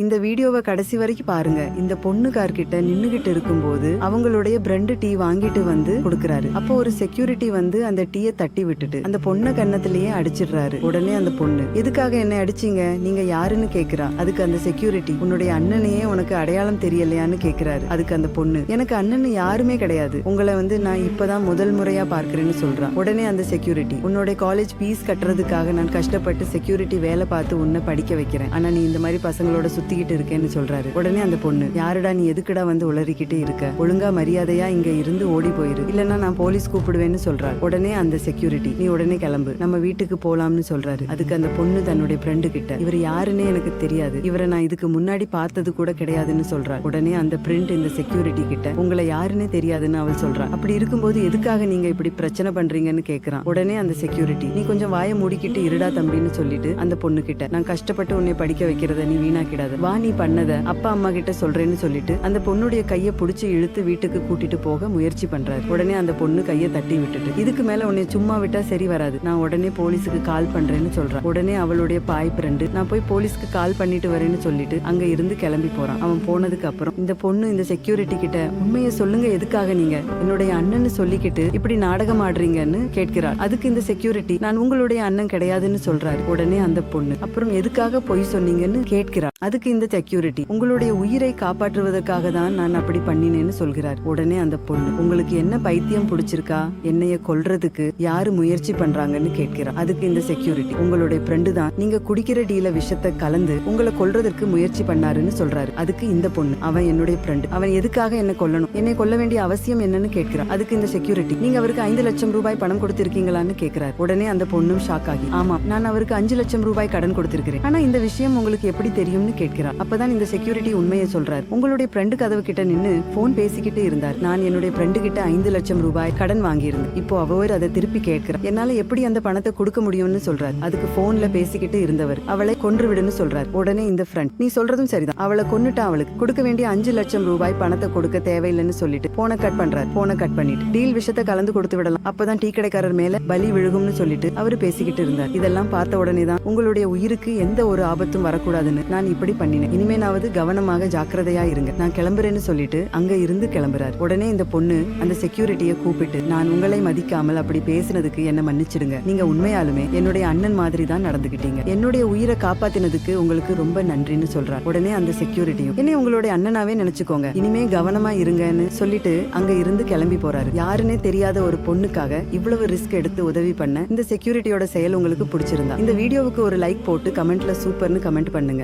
இந்த வீடியோவை கடைசி வரைக்கும் பாருங்க. இந்த பொண்ணுக்கார்கிட்ட நின்னுகிட்டு இருக்கும்போது அவங்களுடைய பிரெண்ட் டீ வாங்கிட்டு வந்து கொடுக்கறாரு. அப்போ ஒரு செக்யூரிட்டி வந்து அந்த டீயை தட்டி விட்டுட்டு அந்த பொண்ணை கன்னத்திலேயே அடிச்சிடுறாரு. உடனே அந்த பொண்ணு, எதுக்காக என்ன அடிச்சீங்க, நீங்க யாருன்னு கேக்குறா. அதுக்கு அந்த செக்யூரிட்டி, உன்னுடைய அண்ணனையே உனக்கு அடையாளம் தெரியலையான்னு கேக்குறாரு. அதுக்கு அந்த பொண்ணு, எனக்கு அண்ணன் யாருமே கிடையாது, உங்களை வந்து நான் இப்பதான் முதல் முறையா பார்க்கிறேன்னு சொல்றா. உடனே அந்த செக்யூரிட்டி, உன்னுடைய காலேஜ் ஃபீஸ் கட்டுறதுக்காக நான் கஷ்டப்பட்டு செக்யூரிட்டி வேலை பார்த்து உன்னை படிக்க வைக்கிறேன், ஆனா நீ இந்த மாதிரி பசங்களோட சுத்திக்கிட்டு இருக்கேன்னு சொல்றாரு. உடனே அந்த பொண்ணு, யாருடா நீ, எதுக்குடா வந்து உளறிக்கிட்டு இருக்க, ஒழுங்கா மரியாதையா இங்க இருந்து ஓடி போயிரு, இல்லன்னா நான் போலீஸ் கூப்பிடுவேன்னு சொல்றாரு. உடனே அந்த செக்யூரிட்டி, நீ உடனே கிளம்பு, நம்ம வீட்டுக்கு போலாம்னு சொல்றாரு. அதுக்கு அந்த பொண்ணு தன்னுடைய ஃப்ரெண்டு கிட்ட, இவர் யாருன்னே எனக்கு தெரியாது, இவரை நான் இதுக்கு முன்னாடி பார்த்தது கூட கிடையாதுன்னு சொல்றாரு. உடனே அந்த பிரிண்ட் இந்த செக்யூரிட்டி கிட்ட, உங்களை யாருன்னே தெரியாதுன்னு அவள் சொல்றா. அப்படி இருக்கும்போது எதுக்காக நீங்க இப்படி பிரச்சனை பண்றீங்கன்னு கேக்குறான். உடனே அந்த செக்யூரிட்டி, நீ கொஞ்சம் வாயை மூடிக்கிட்டு இருடா தம்பின்னு சொல்லிட்டு அந்த பொண்ணு கிட்ட, நான் கஷ்டப்பட்டு உன்னை படிக்க வைக்கிறத நீ வீணாக்கிடாத, வா நீ பண்ணத அப்பா அம்மா கிட்ட சொல்றேன்னு சொல்லிட்டு அந்த பொண்ணுடைய கையை புடிச்சு இழுத்து வீட்டுக்கு கூட்டிட்டு போக முயற்சி பண்றாரு. உடனே அந்த பொண்ணு கையை தட்டி விட்டுட்டு, இதுக்கு மேல உன்னை சும்மா விட்டா சரி வராது, நான் உடனே போலீஸுக்கு கால் பண்றேன்னு சொல்றான். உடனே அவளுடைய பாய் ஃப்ரெண்டு, நான் போய் போலீஸ்க்கு கால் பண்ணிட்டு வரேன்னு சொல்லிட்டு அங்க இருந்து கிளம்பி போறான். அவன் போனதுக்கு அப்புறம் இந்த பொண்ணு இந்த செக்யூரிட்டி கிட்ட, உண்மையை சொல்லுங்க, எதுக்காக நீங்க என்னுடைய அண்ணன்னு சொல்லிக்கிட்டு இப்படி நாடகம் ஆடுறீங்கன்னு கேட்கிறாள். அதுக்கு இந்த செக்யூரிட்டி, நான் உங்களுடைய அண்ணன் கிடையாதுன்னு சொல்றாரு. உடனே அந்த பொண்ணு, அப்புறம் எதுக்காக பொய் சொன்னீங்கன்னு கேட்கிறாள். அதுக்கு இந்த செக்யூரிட்டி, உங்களுடைய உயிரை காப்பாற்றுவதற்காக தான் நான் அப்படி பண்ணினேன்னு சொல்கிறார். உடனே அந்த பொண்ணு, உங்களுக்கு என்ன பைத்தியம் பிடிச்சிருக்கா, என்னைய கொல்றதுக்கு யாரு முயற்சி பண்றாங்கன்னு கேட்கிறார். அதுக்கு இந்த செக்யூரிட்டி, உங்களுடைய ஃப்ரெண்டு தான் நீங்க குடிக்கிற டீல விஷத்தை கலந்து உங்களை கொல்றதற்கு முயற்சி பண்ணாருன்னு சொல்றாரு. அதுக்கு இந்த பொண்ணு, அவன் என்னுடைய ஃப்ரெண்டு, அவன் எதுக்காக என்ன கொல்லணும், என்னை கொல்ல வேண்டிய அவசியம் என்னன்னு கேட்கிறார். அதுக்கு இந்த செக்யூரிட்டி, நீங்க அவருக்கு 5 லட்சம் ரூபாய் பணம் கொடுத்திருக்கீங்களான்னு கேட்கிறார். உடனே அந்த பொண்ணும் ஷாக் ஆகி, ஆமா, நான் அவருக்கு 5 லட்சம் ரூபாய் கடன் கொடுத்திருக்கிறேன், ஆனா இந்த விஷயம் உங்களுக்கு எப்படி தெரியும்னு கேட்கிறார். அப்பதான் இந்த செக்யூரிட்டி உண்மையை சொல்றார். உங்களுடைய ஃப்ரெண்டு கதவு கிட்ட நின்னு போன் பேசிக்கிட்டு இருந்தார், நான் என்னுடைய ஃப்ரெண்டு கிட்ட 5 லட்சம் ரூபாய் கடன் வாங்கியிருந்தேன், இப்போ அவர் அதை திருப்பி கேட்கிறார், என்னால எப்படி அந்த பணத்தை கொடுக்க முடியும்னு சொல்றார். அதுக்கு போன்ல பேசிக்கிட்டு இருந்தவர், அவளை கொன்று விடுன்னு சொல்றார். உடனே இந்த ஃப்ரெண்ட், நீ சொல்றதும் சரிதான், அவளை கொன்னுட்டா அவளுக்கு கொடுக்க வேண்டிய 5 லட்சம் ரூபாய் பணத்தை கொடுக்க தேவையில்லைன்னு சொல்லிட்டு போனை கட் பண்றார். போனை கட் பண்ணிட்டு, டீல் விஷயத்தை கலந்து கொடுத்து விடலாம், அப்பதான் டீ கடைக்காரர் மேல பலி விழுகும்னு சொல்லிட்டு அவரு பேசிக்கிட்டு இருந்தார். இதெல்லாம் பார்த்த உடனே தான், உங்களுடைய உயிருக்கு எந்த ஒரு ஆபத்தும் வரக்கூடாதுன்னு நான் இப்படி பண்ணினேன், இனிமேனாவது கவனமாக ஜாக்கிரதையா இருங்க, நான் கிளம்புறேன்னு சொல்லிட்டு அங்க இருந்து கிளம்புறாரு. உடனே இந்த பொண்ணு அந்த செக்யூரிட்டியை கூப்பிட்டு, நான் உங்களை மதிக்காமல் அப்படி பேசினதுக்கு என்ன மன்னிச்சிடுங்க, நீங்க உண்மையாலுமே என்னுடைய அண்ணன் மாதிரி தான் நடந்துகிட்டீங்க, என்னுடைய உயிரை காப்பாத்தினதுக்கு உங்களுக்கு ரொம்ப நன்றின்னு சொல்றார். உடனே அந்த செக்யூரிட்டியும், என்னை உங்களுடைய அண்ணனாவே நினைச்சுக்கோங்க, இனிமே கவனமா இருங்கன்னு சொல்லிட்டு அங்க இருந்து கிளம்பி போறாரு. யாருன்னே தெரியாத ஒரு பொண்ணுக்காக இவ்வளவு ரிஸ்க் எடுத்து உதவி பண்ண இந்த செக்யூரிட்டியோட செயல் உங்களுக்கு பிடிச்சிருந்தா இந்த வீடியோவுக்கு ஒரு லைக் போட்டு கமெண்ட்ல சூப்பர்னு கமெண்ட் பண்ணுங்க.